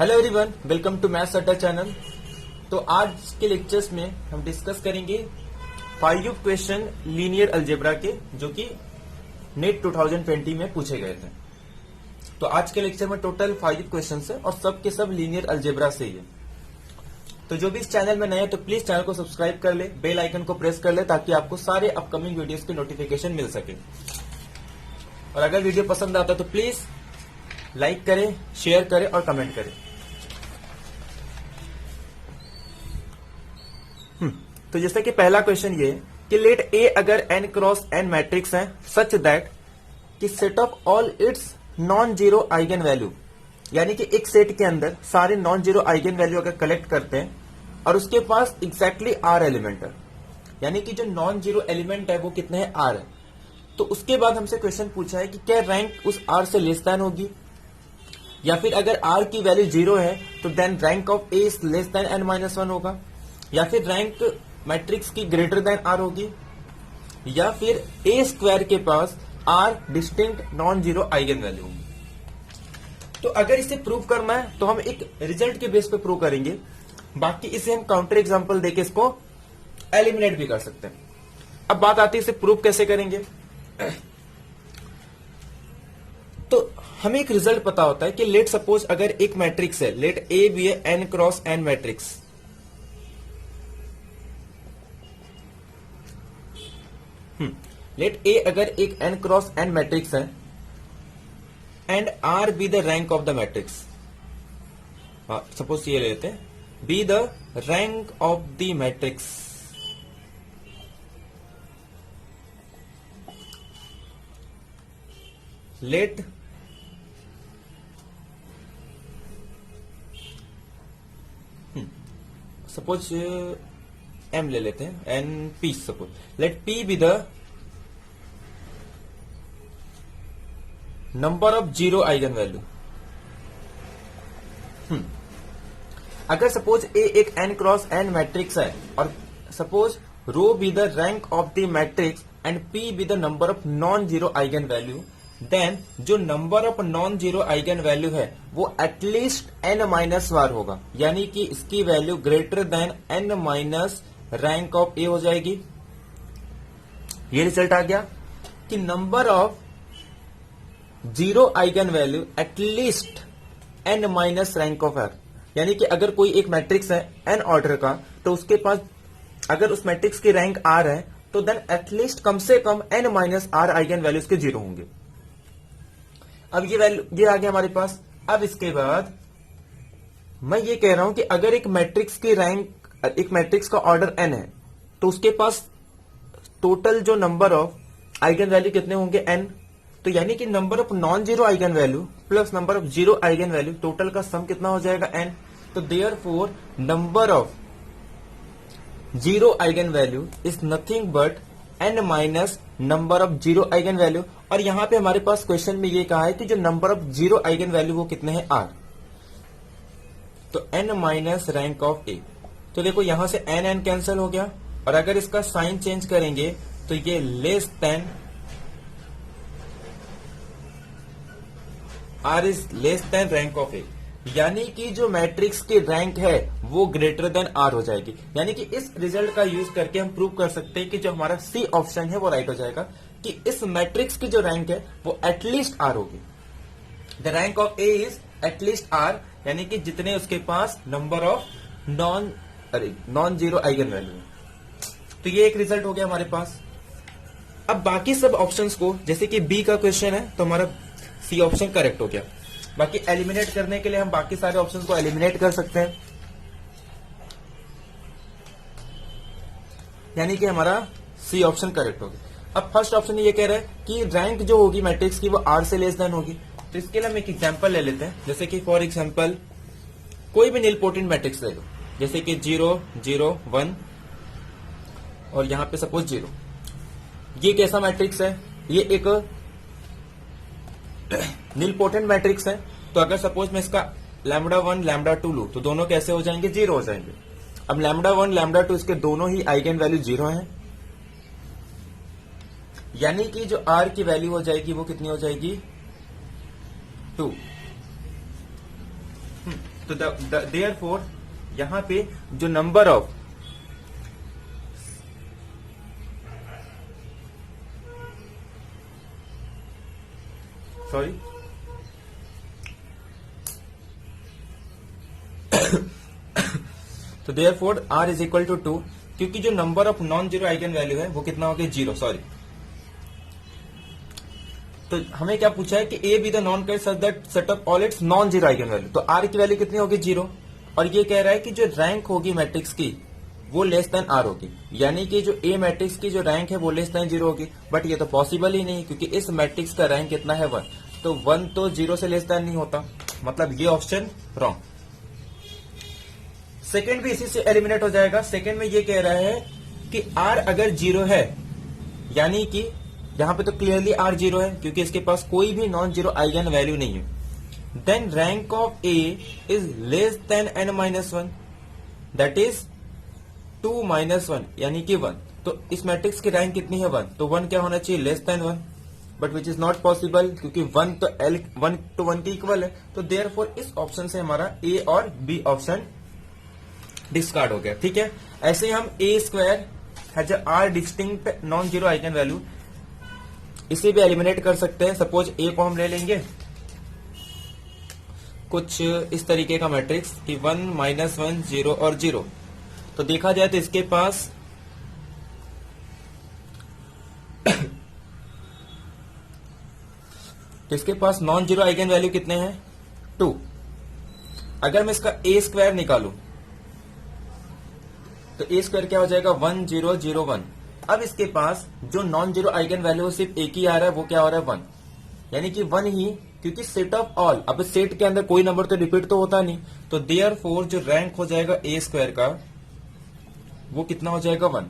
Hello everyone, welcome to maths Adda channel. तो आज के लेक्चर्स में हम डिस्कस करेंगे 5 क्वेश्चन लीनियर अलजेब्रा के, जो कि नेट 2020 में पूछे गए थे। तो आज के लेक्चर में टोटल 5 क्वेश्चन है और सब के सब लीनियर अलजेब्रा से ही है। तो जो भी इस चैनल में नए हैं तो प्लीज चैनल को सब्सक्राइब कर ले, बेल आइकन को प्रेस कर ले, ताकि आपको सारे अपकमिंग वीडियोस के नोटिफिकेशन मिल सके। और अगर वीडियो पसंद आता है तो प्लीज लाइक करें, शेयर करें और कमेंट करें। तो जैसे कि पहला क्वेश्चन ये कि लेट ए अगर n क्रॉस n मैट्रिक्स है सच दैट कि set of all it's non zero eigen value, यानी कि एक सेट के अंदर सारे नॉन जीरो आइगन वैल्यू अगर कलेक्ट करते हैं और उसके पास एग्जैक्टली r एलिमेंट है, यानी कि जो नॉन जीरो एलिमेंट है वो कितने हैं, r है। तो उसके बाद हमसे क्वेश्चन पूछा है कि क्या रैंक उस r से लेस देन होगी, या फिर अगर r की वैल्यू 0 है तो then rank of a is less than n-1 होगा, या फिर रैंक मैट्रिक्स की ग्रेटर देन r होगी, या फिर a स्क्वायर के पास r distinct non zero eigen value होगी। तो अगर इसे प्रूव करना है तो हम एक रिजल्ट के बेस पे प्रूव करेंगे, बाकी इसे हम काउंटर एग्जांपल देके इसको एलिमिनेट भी कर सकते हैं। अब बात आती है इसे प्रूव कैसे करेंगे। तो हमें एक रिजल्ट पता होता है कि लेट सपोज अगर एक मैट्रिक्स है, let A be a n cross n matrix, let A अगर एक n क्रॉस n मैट्रिक्स है and r be the rank of the matrix, suppose ये लेते हैं be the rank of the matrix, let suppose m ले लेते हैं n p, suppose let p be the number of zero eigen value. अगर suppose a एक n cross n matrix है और suppose rho B the rank of the matrix and p be the number of non zero eigen value, then जो number of non zero eigen value है वो at least n minus वार होगा, यानी कि इसकी value greater than n minus rank of a हो जाएगी। ये रिजल्ट आ गया कि number of zero eigen value at least n minus rank of r, यानी कि अगर कोई एक मैट्रिक्स है n ऑर्डर का तो उसके पास अगर उस मैट्रिक्स की रैंक r है तो देन एटलीस्ट कम से कम n minus r eigen values के 0 होंगे। अब ये वैल्यू ये आ गया हमारे पास। अब इसके बाद मैं ये कह रहा हूं कि अगर एक मैट्रिक्स की रैंक, एक मैट्रिक्स का ऑर्डर n है तो उसके पास टोटल जो नंबर ऑफ आइगन वैल्यू कितने होंगे, n। तो यानी कि number of non zero eigen value plus number of zero eigen value, total का सम कितना हो जाएगा, n। तो therefore number of zero eigen value is nothing but n minus number of zero eigen value. और यहां पे हमारे पास क्वेश्चन में ये कहा है कि जो number of zero eigen value वो कितने हैं, r। तो n minus rank of a। तो देखो यहां से n कैंसिल हो गया, और अगर इसका साइन चेंज करेंगे तो ये less than r is less then rank of a, यानी कि जो मैट्रिक्स की रैंक है वो ग्रेटर देन r हो जाएगी। यानी कि इस रिजल्ट का यूज करके हम प्रूव कर सकते हैं कि जो हमारा सी ऑप्शन है वो राइट हो जाएगा, कि इस मैट्रिक्स की जो रैंक है वो एटलीस्ट r होगी। The rank of a is at least r, यानी कि जितने उसके पास number of non zero eigen value है। तो ये एक रिजल्ट हो गया हमारे पास। अब बाकी सब ऑप्शंस को, जैसे कि बी का क्वेश्चन है तो हमारा सी ऑप्शन करेक्ट हो गया। बाकी एलिमिनेट करने के लिए हम बाकी सारे ऑप्शंस को एलिमिनेट कर सकते हैं, यानी कि हमारा सी ऑप्शन करेक्ट हो गया। अब फर्स्ट ऑप्शन ये कह रहा है कि रैंक जो होगी मैट्रिक्स की वो r से लेस देन होगी। तो इसके लिए हम एक एग्जांपल ले लेते हैं, जैसे कि फॉर एग्जांपल कोई भी नीलपोटेंट मैट्रिक्स ले लो, जैसे कि 0 0 1 और यहां पे सपोज 0। ये कैसा मैट्रिक्स है, ये एक नीलपोटेंट मैट्रिक्स है। तो अगर सपोज मैं इसका λ1 λ2 लू तो दोनों कैसे हो जाएंगे, 0 हो जाएंगे। अब λ1 λ2 इसके दोनों ही आइगन वैल्यू 0 हैं, यानी कि जो r की वैल्यू हो जाएगी वो कितनी हो जाएगी, 2। तो देयरफॉर यहाँ पे जो नंबर ऑफ सॉरी तो therefore r is equal to 2, क्योंकि जो number of non zero eigen value है वो कितना हो गया 0, सॉरी। तो हमें क्या पूछा है कि A be the non character such that set of all it's non zero eigen value, तो आर की वैल्यू कितनी होगी 0, और ये कह रहा है कि जो रैंक होगी मैट्रिक्स की वो लेस देन आर होगी, यानी कि जो ए मैट्रिक्स की जो रैंक है वो लेस देन 0 होगी। बट ये तो पॉसिबल ही नहीं, क्योंकि इस मैट्रिक्स का रैंक कितना है 1, तो 1 तो 0 से लेस देन नहीं होता, मतलब ये ऑप्शन रॉन्ग। सेकेंड भी इसी से एलिमिनेट हो जाएगा। सेकेंड में ये कह रहा है कि आर अगर 0 है, यानी कि यहां पे तो क्लियरली आर 0 है क्योंकि इसके पास कोई भी नॉन जीरो आइगन वैल्यू नहीं है, then rank of A is less than n minus 1, that is 2 minus 1 यानी कि 1। तो इस मैट्रिक्स की रैंक कितनी है 1, तो 1 क्या होना चाहिए less than 1, but which is not possible क्योंकि 1 तो 1 to 1 के इक्वल है। तो देयरफॉर इस ऑप्शन से हमारा ए और बी ऑप्शन डिस्कार्ड हो गया। ठीक है, ऐसे ही हम A square has r distinct non zero eigen value, इसे भी एलिमिनेट कर सकते हैं। सपोज ए को हम ले लेंगे कुछ इस तरीके का मैट्रिक्स कि 1 माइनस 1 0 और 0, तो देखा जाए तो इसके पास नॉन जीरो आइगन वैल्यू कितने हैं 2। अगर मैं इसका ए स्क्वायर निकालूं तो ए स्क्वायर क्या हो जाएगा 1 0 0 1। अब इसके पास जो नॉन जीरो आइगन वैल्यू सिर्फ एक ही आ रहा है, वो क्या हो रहा है 1, यानी कि 1 ही, क्योंकि सेट ऑफ ऑल, अब सेट के अंदर कोई नंबर तो रिपीट तो होता नहीं, तो देयरफॉर जो रैंक हो जाएगा ए स्क्वायर का वो कितना हो जाएगा 1।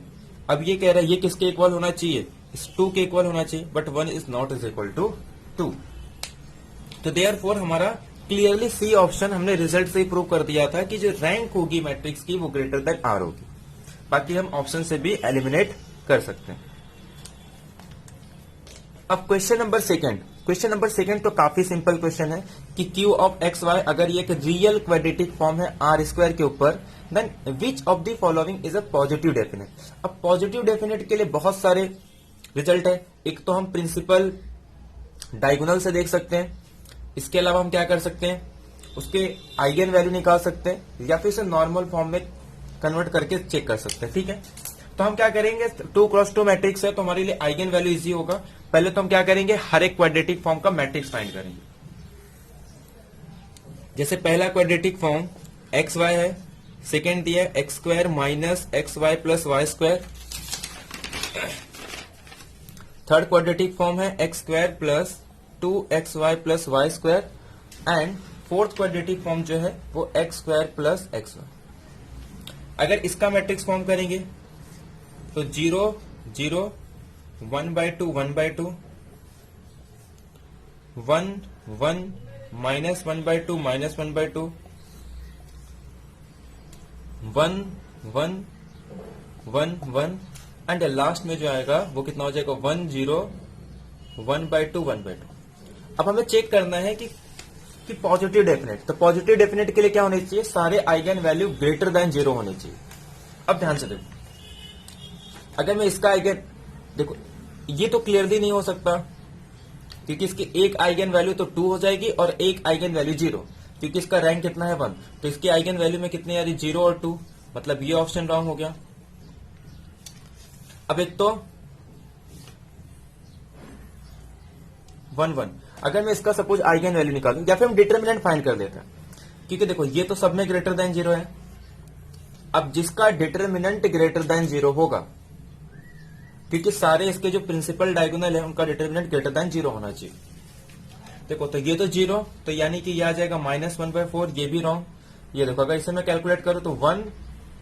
अब ये कह रहा है ये किसके इक्वल होना चाहिए, इस 2 के इक्वल होना चाहिए, but 1 is not is equal to 2। तो देयरफॉर हमारा क्लियरली सी ऑप्शन हमने रिजल्ट से ही प्रूव कर दिया था कि जो रैंक होगी मैट्रिक्स की वो ग्रेटर देन आर होगी। बाकी हम ऑप्शन से भी एलिमिनेट कर सकते हैं। अब क्वेश्चन नंबर सेकंड तो काफी सिंपल क्वेश्चन है कि क्यू ऑफ एक्स वाई अगर ये एक रियल क्वाड्रेटिक फॉर्म है आर स्क्वायर के ऊपर, then which of the following is a positive definite. अब पॉजिटिव डेफिनेट के लिए बहुत सारे रिजल्ट है। एक तो हम प्रिंसिपल डायगोनल से देख सकते हैं, इसके अलावा हम क्या कर सकते हैं, उसके आइगन वैल्यू निकाल सकते हैं, या फिर इसे नॉर्मल फॉर्म में कन्वर्ट करके चेक कर सकते हैं। ठीक है, तो हम क्या करेंगे, 2x2 मैट्रिक्स है तो हमारे लिए आइगन वैल्यू इजी होगा। पहले तो हम क्या करेंगे, हर एक क्वाड्रेटिक फॉर्म का मैट्रिक्स फाइंड करेंगे। जैसे पहला क्वाड्रेटिक फॉर्म एक्स वाई है, सेकेंड दिया x square minus x y plus y square, third quadratic form है x square plus 2xy plus y square, and fourth quadratic form जो है वो x square plus x y. अगर इसका matrix form करेंगे तो 0 0 1/2 1/2 1 1 माइनस 1/2 माइनस 1/2 1 1 1 1 एंड लास्ट में जो आएगा वो कितना हो जाएगा 1 0 1/2 1/2। अब हमें चेक करना है कि पॉजिटिव डेफिनेट, तो पॉजिटिव डेफिनेट के लिए क्या होने चाहिए, सारे आइगन वैल्यू ग्रेटर देन 0 होने चाहिए। अब ध्यान से देखो, अगर मैं इसका आइगन देखो, ये तो क्लियरली नहीं हो सकता क्योंकि इसकी एक आइगन वैल्यू तो 2 हो जाएगी और एक आइगन वैल्यू 0, क्योंकि इसका रैंक कितना है 1, तो इसकी आइगन वैल्यू में कितनी आ रही 0 और 2, मतलब ये ऑप्शन रॉन्ग हो गया। अब एक तो 1 1, अगर मैं इसका सपोज आइगन वैल्यू निकालूं या फिर हम डिटर्मिनेंट फाइंड कर लेते हैं, क्योंकि देखो ये तो सब में ग्रेटर देन 0 है। अब जिसका डिटर्मिनेंट ग्रेटर देन 0 होगा, क्योंकि सारे इसके जो प्रिंसिपल डायगोनल है उनका डिटर्मिनेंट ग्रेटर देन 0 होना चाहिए। देखो तो ये तो 0, तो यानी कि ये आ जाएगा -1/4, ये भी रॉन्ग। ये देखो अगर इसे मैं कैलकुलेट करूं तो 1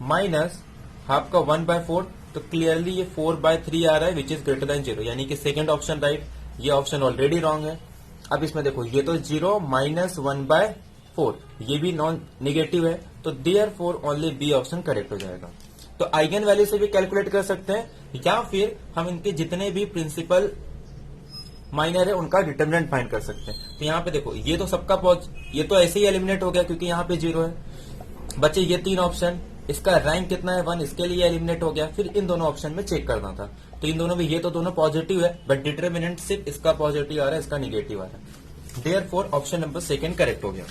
माइनस हाफ का 1/4, तो क्लियरली ये 4/3 आ रहा है विच इज ग्रेटर देन 0, यानी कि सेकंड ऑप्शन राइट, ये ऑप्शन ऑलरेडी रॉन्ग है। अब इसमें देखो ये तो 0 माइनस 1/4, ये भी नॉन निगेटिव है, तो therefore only B option correct हो जाएगा। तो आइगन वैल्यू से भी कैलकुलेट कर सकते हैं, या फिर हम इनके जितने भी प्रिंसिपल माइनर है उनका डिटर्मिनेंट फाइंड कर सकते हैं। तो यहाँ पे देखो ये तो सबका ये तो ऐसे ही एलिमिनेट हो गया क्योंकि यहाँ पे 0 है। बचे ये 3 ऑप्शन, इसका रैंक कितना है 1, इसके लिए एलिमिनेट हो गया। फिर इन दोनों ऑप्शन में चेक करना था, तो इन दोनों में ये तो दोनों पॉजिटिव है बट डिटर्मिनेंट सिर्फ इसका पॉजिटिव आ रहा है, इसका निगेटिव आ रहा है। Therefore option number second correct हो गया।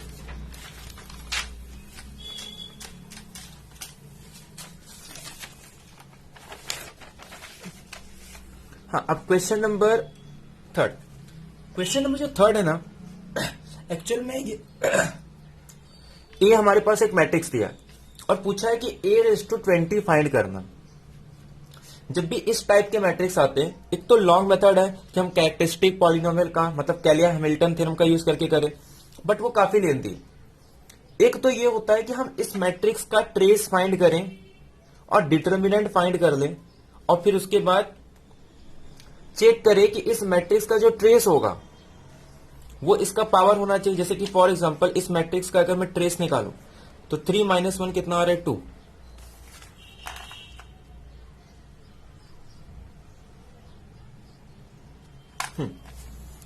हाँ, अब question number third. Question number जो थर्ड है ना, एक्चुअल में ये हमारे पास एक मैट्रिक्स दिया और पूछा है कि a⁻20 फाइंड करना। जब भी इस टाइप के मैट्रिक्स आते हैं, एक तो लॉन्ग मेथड है कि हम कैरेक्टरिस्टिक पॉलिनोमियल का मतलब कैलियर हैमिल्टन थ्योरम का यूज करके करें, बट वो काफी लेंथी है। एक तो ये होता है कि हम इस मैट्रिक्स का ट्रेस फाइंड करें और डिटर्मिनेंट फाइंड कर लें और फिर उसके बाद चेक करें कि इस मैट्रिक्स का जो ट्रेस होगा वो इसका पावर होना चाहिए। जैसे कि फॉर एग्जांपल इस मैट्रिक्स का अगर मैं ट्रेस निकालूं तो 3 - 1 कितना आ रहा है 2।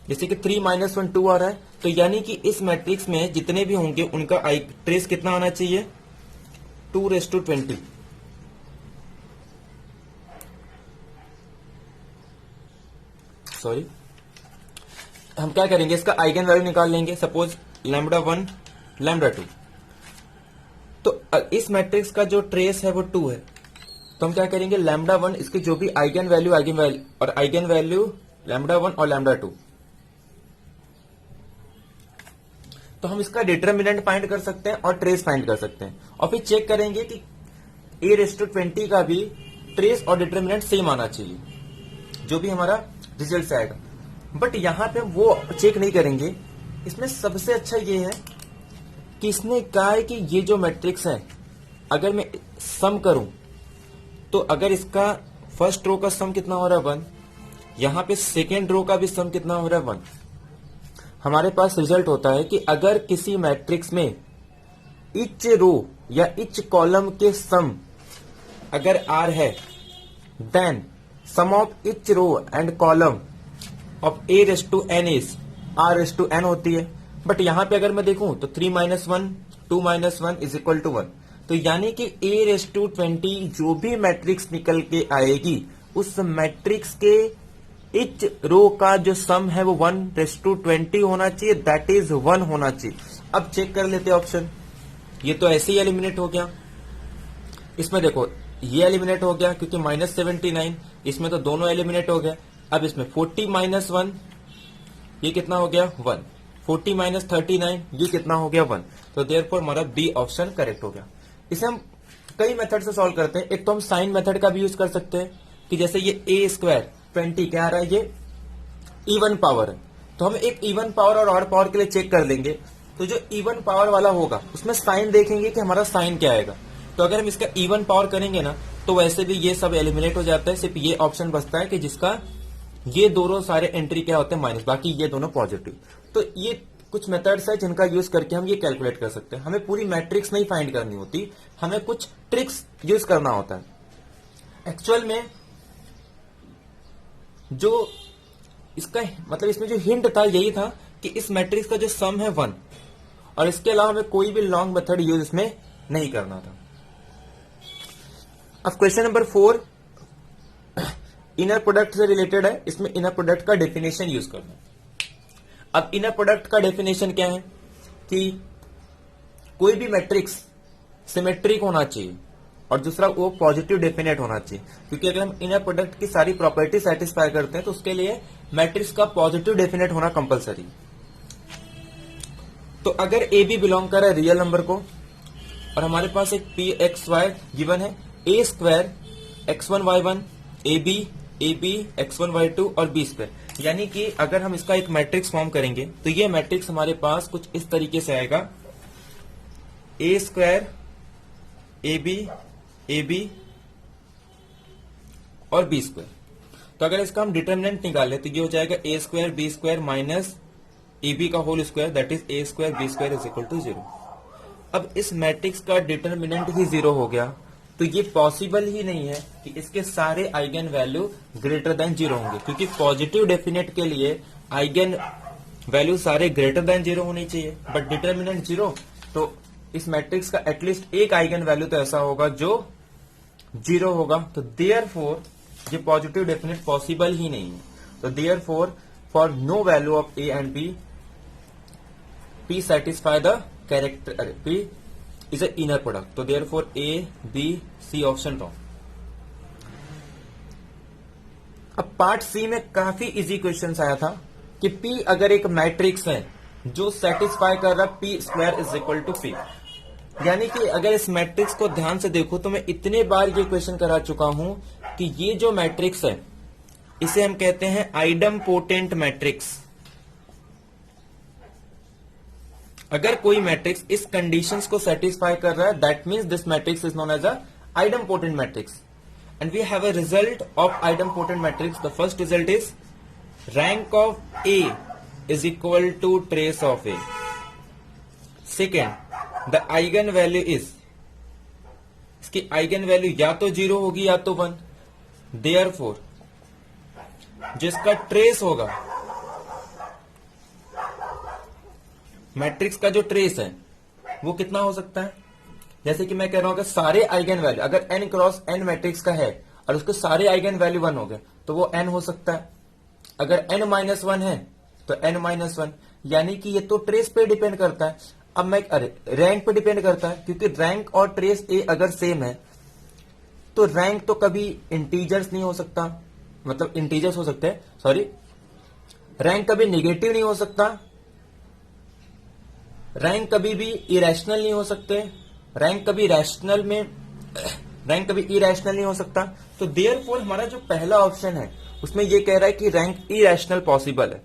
जैसे कि 3 - 1 2 आ रहा है, तो यानी कि इस मैट्रिक्स में जितने भी होंगे उनका ट्रेस कितना आना चाहिए 2⁻20। सॉरी, हम क्या करेंगे इसका आइगन वैल्यू निकाल लेंगे। सपोज λ1 λ2, तो इस मैट्रिक्स का जो ट्रेस है वो 2 है, तो हम क्या करेंगे λ1 इसके जो भी आइगन वैल्यू और आइगन वैल्यू λ1 और λ2, तो हम इसका डिटर्मिनेंट फाइंड कर सकते हैं और ट्रेस फाइंड कर सकते हैं और फिर चेक करेंगे कि a⁻20 का भी ट्रेस और डिटर्मिनेंट सेम आना चाहिए, जो भी हमारा रिजल्ट से आएगा। बट यहां पे हम वो चेक नहीं करेंगे। इसमें सबसे अच्छा ये है कि इसने कहा है कि ये जो मैट्रिक्स है अगर मैं सम करूं तो अगर इसका फर्स्ट रो का सम कितना हो रहा है 1, यहां पे सेकेंड रो का भी सम कितना हो रहा है 1, हमारे पास रिजल्ट होता है कि अगर किसी मैट्रिक्स में इच रो या इच कॉलम के सम अगर r है, then sum of each row and column of a⁻n is r⁻n होती है। बट यहां पे अगर मैं देखूं तो 3 - 1 2 - 1 इज इक्वल टू 1, तो यानी कि a⁻20 जो भी मैट्रिक्स निकल के आएगी उस मैट्रिक्स के इच रो का जो सम है वो 1⁻20 होना चाहिए, दैट इज 1 होना चाहिए। अब चेक कर लेते ऑप्शन, ये तो ऐसे ही एलिमिनेट हो गया। इसमें देखो ये एलिमिनेट हो गया क्योंकि -79, इसमें तो दोनों एलिमिनेट हो गए। अब इसमें 40 - 1 ये कितना हो गया 1, 40 - 39 ये कितना हो गया 1, तो देयरफॉर हमारा बी ऑप्शन करेक्ट हो गया। इसे हम कई मेथड से सॉल्व करते हैं। एक तो हम साइन मेथड का भी यूज कर सकते हैं कि जैसे ये a²20 क्या आ रहा है, ये इवन पावर है, तो हम एक इवन पावर और ऑड पावर के लिए चेक कर लेंगे। तो जो इवन पावर वाला होगा उसमें साइन देखेंगे कि हमारा साइन क्या आएगा। तो अगर हम इसका इवन पावर करेंगे ना तो वैसे भी ये सब एलिमिनेट हो जाता है, सिर्फ ये ऑप्शन बचता है कि जिसका ये दोनों सारे एंट्री क्या होते हैं माइनस, बाकी ये दोनों पॉजिटिव। तो ये कुछ मेथड्स है जिनका यूज करके हम ये कैलकुलेट कर सकते हैं। हमें पूरी मैट्रिक्स नहीं फाइंड करनी होती, हमें कुछ ट्रिक्स यूज करना होता है। एक्चुअल में जो इसका मतलब इसमें जो हिंट था यही था कि इस मैट्रिक्स का जो सम है 1, और इसके अलावा हमें कोई भी लॉन्ग मेथड यूज इसमें नहीं करना था। अब क्वेश्चन नंबर 4 इनर प्रोडक्ट से रिलेटेड है। इसमें इनर प्रोडक्ट का डेफिनेशन यूज करना है। अब इनर प्रोडक्ट का डेफिनेशन क्या है कि कोई भी मैट्रिक्स सिमेट्रिक होना चाहिए और दूसरा वो पॉजिटिव डेफिनेट होना चाहिए, क्योंकि अगर हम इनर प्रोडक्ट की सारी प्रॉपर्टी सेटिस्फाई करते हैं तो उसके लिए मैट्रिक्स का पॉजिटिव डेफिनेट होना कंपलसरी। तो अगर ए बी बिलोंग कर रहा है रियल नंबर को और हमारे पास एक पी एक्स वाई गिवन है, a² x1 y1 ab x1 y2 और b², यानी कि अगर हम इसका एक मैट्रिक्स फॉर्म करेंगे तो ये मैट्रिक्स हमारे पास कुछ इस तरीके से आएगा, a² ab और b²। तो अगर इसका हम डिटर्मिनेंट निकालें तो ये हो जाएगा a² b² माइनस ab का whole square, that is a² b² is equal to 0। अब इस मैट्रिक्स का डिटर्मिनेंट ही 0 हो गया, तो ये पॉसिबल ही नहीं है कि इसके सारे आइगन वैल्यू ग्रेटर देन 0 होंगे, क्योंकि पॉजिटिव डेफिनेट के लिए आइगन वैल्यू सारे ग्रेटर देन 0 होनी चाहिए, बट डिटर्मिनेंट 0, तो इस मैट्रिक्स का एटलीस्ट एक आइगन वैल्यू तो ऐसा होगा जो 0 होगा। तो देयरफॉर ये पॉजिटिव डेफिनेट पॉसिबल ही नहीं है। तो therefore for no value of A and B, P satisfy the character, P is a inner product. तो therefore A, B, C option wrong. अब पार्ट सी में काफी इजी क्वेश्चन आया था कि P अगर एक मैट्रिक्स है जो सेटिस्फाई कर रहा P square is equal to P, यानी कि अगर इस मैट्रिक्स को ध्यान से देखो तो मैं इतने बार ये क्वेश्चन करा चुका हूं कि ये जो मैट्रिक्स है इसे हम कहते हैं आइडमपोटेंट मैट्रिक्स। अगर कोई मैट्रिक्स इस कंडीशंस को सेटिस्फाई कर रहा है, that means this matrix is known as a idempotent matrix. And we have a result of idempotent matrix. The first result is rank of A is equal to trace of A. Second, the eigen value is, इसकी eigen value या तो 0 होगी या तो 1। Therefore जिसका trace होगा, matrix का जो ट्रेस है वो कितना हो सकता है? जैसे कि मैं कह रहा हूं कि सारे आइगन वैल्यू अगर n क्रॉस n मैट्रिक्स का है और उसके सारे आइगन वैल्यू 1 हो गए तो वो n हो सकता है। अगर n माइनस 1 है तो n माइनस 1, यानी कि ये तो ट्रेस पे डिपेंड करता है। अब मैं रैंक पे डिपेंड करता है, क्योंकि रैंक और ट्रेस ए अगर सेम है तो रैंक तो कभी इंटीजर्स नहीं हो सकता, मतलब इंटीजर्स हो सकते हैं, सॉरी, रैंक कभी निगेटिव नहीं हो सकता, रैंक कभी भी इरेशनल नहीं हो सकते, रैंक कभी इरेशनल नहीं हो सकता। तो देयरफॉर हमारा जो पहला ऑप्शन है उसमें ये कह रहा है कि रैंक इरेशनल पॉसिबल है।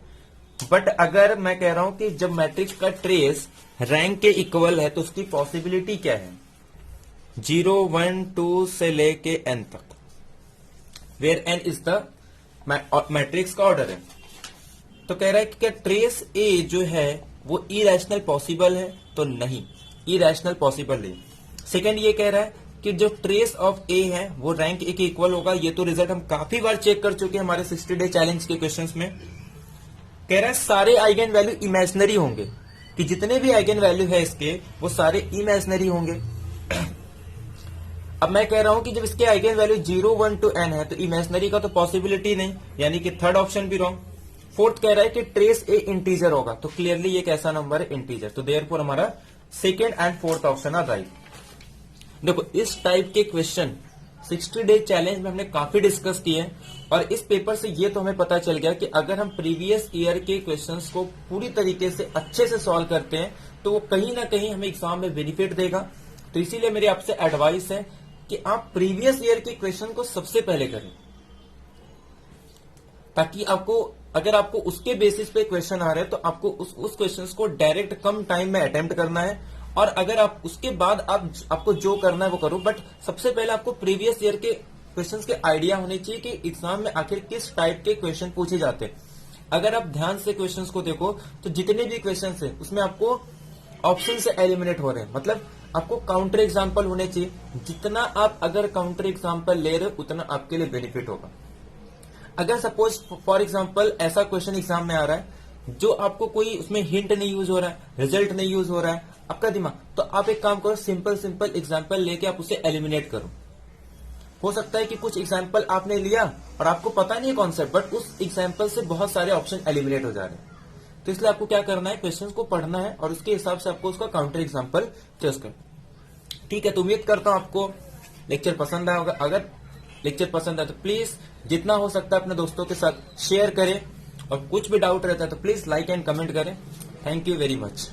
बट अगर मैं कह रहा हूं कि जब मैट्रिक्स का ट्रेस रैंक के इक्वल है तो उसकी पॉसिबिलिटी क्या है? 0, 1, 2 से लेके n तक, where n is the matrix का ऑर्डर है। तो कह रहा है कि क्या ट्रेस ए जो है वो इरेशनल पॉसिबल है? तो नहीं, इरेशनल पॉसिबल नहीं। सेकंड ये कह रहा है कि जो ट्रेस ऑफ ए है वो रैंक ए के इक्वल होगा। ये तो रिजल्ट हम काफी बार चेक कर चुके हैं हमारे 60 डे चैलेंज के क्वेश्चंस में। कह रहा है सारे आइगन वैल्यू इमेजिनरी होंगे, कि जितने भी आइगन वैल्यू है इसके वो सारे इमेजिनरी होंगे। अब मैं कह रहा हूं कि जब इसके आइगन वैल्यू 0, 1 to n है तो इमेजिनरी का तो पॉसिबिलिटी नहीं, यानी कि थर्ड ऑप्शन भी रॉन्ग। फोर्थ कह रहा है कि ट्रेस ए इंटीजर होगा, तो क्लियरली ये कैसा नंबर है? इंटीजर। तो देयरफॉर हमारा second and fourth option are right. देखो इस टाइप के क्वेश्चन 60 डे चैलेंज में हमने काफी डिस्कस किए हैं, और इस पेपर से ये तो हमें पता चल गया कि अगर हम प्रीवियस ईयर के क्वेश्चंस को पूरी तरीके से अच्छे से सॉल्व करते हैं तो वो कहीं ना कहीं हमें एग्जाम में बेनिफिट देगा। तो इसीलिए मेरी आपसे एडवाइस है कि आप प्रीवियस ईयर के क्वेश्चन को सबसे पहले करें, ताकि आपको, अगर आपको उसके बेसिस पे क्वेश्चन आ रहे हैं तो आपको उस क्वेश्चंस को डायरेक्ट कम टाइम में अटेम्प्ट करना है, और अगर आप उसके बाद आपको जो करना है वो करो। बट सबसे पहले आपको प्रीवियस ईयर के क्वेश्चंस के आइडिया होने चाहिए कि एग्जाम में आखिर किस टाइप के क्वेश्चन पूछे जाते हैं। अगर आप ध्यान से क्वेश्चंस को देखो तो जितने भी क्वेश्चन है उसमें आपको ऑप्शन से एलिमिनेट हो रहे हैं, मतलब आपको काउंटर एग्जाम्पल होने चाहिए। जितना आप अगर काउंटर एग्जाम्पल ले रहे हो उतना आपके लिए बेनिफिट होगा। अगर सपोज फॉर एग्जाम्पल ऐसा क्वेश्चन एग्जाम में आ रहा है जो आपको कोई उसमें हिंट नहीं यूज हो रहा है, रिजल्ट नहीं यूज हो रहा है, आपका दिमाग, तो आप एक काम करो, सिंपल एग्जाम्पल लेके आप उसे एलिमिनेट करो। हो सकता है कि कुछ एग्जाम्पल आपने लिया और आपको पता नहीं है कॉन्सेप्ट, बट उस एग्जाम्पल से बहुत सारे ऑप्शन एलिमिनेट हो जा रहे हैं। तो इसलिए आपको क्या करना है, क्वेश्चन को पढ़ना है और उसके हिसाब से आपको उसका काउंटर एग्जाम्पल चूज करना। ठीक है, तो उम्मीद करता हूं आपको लेक्चर पसंद आया होगा। अगर लेक्चर पसंद आए तो प्लीज जितना हो सकता है अपने दोस्तों के साथ शेयर करें, और कुछ भी डाउट रहता है तो प्लीज लाइक एंड कमेंट करें। Thank you very much.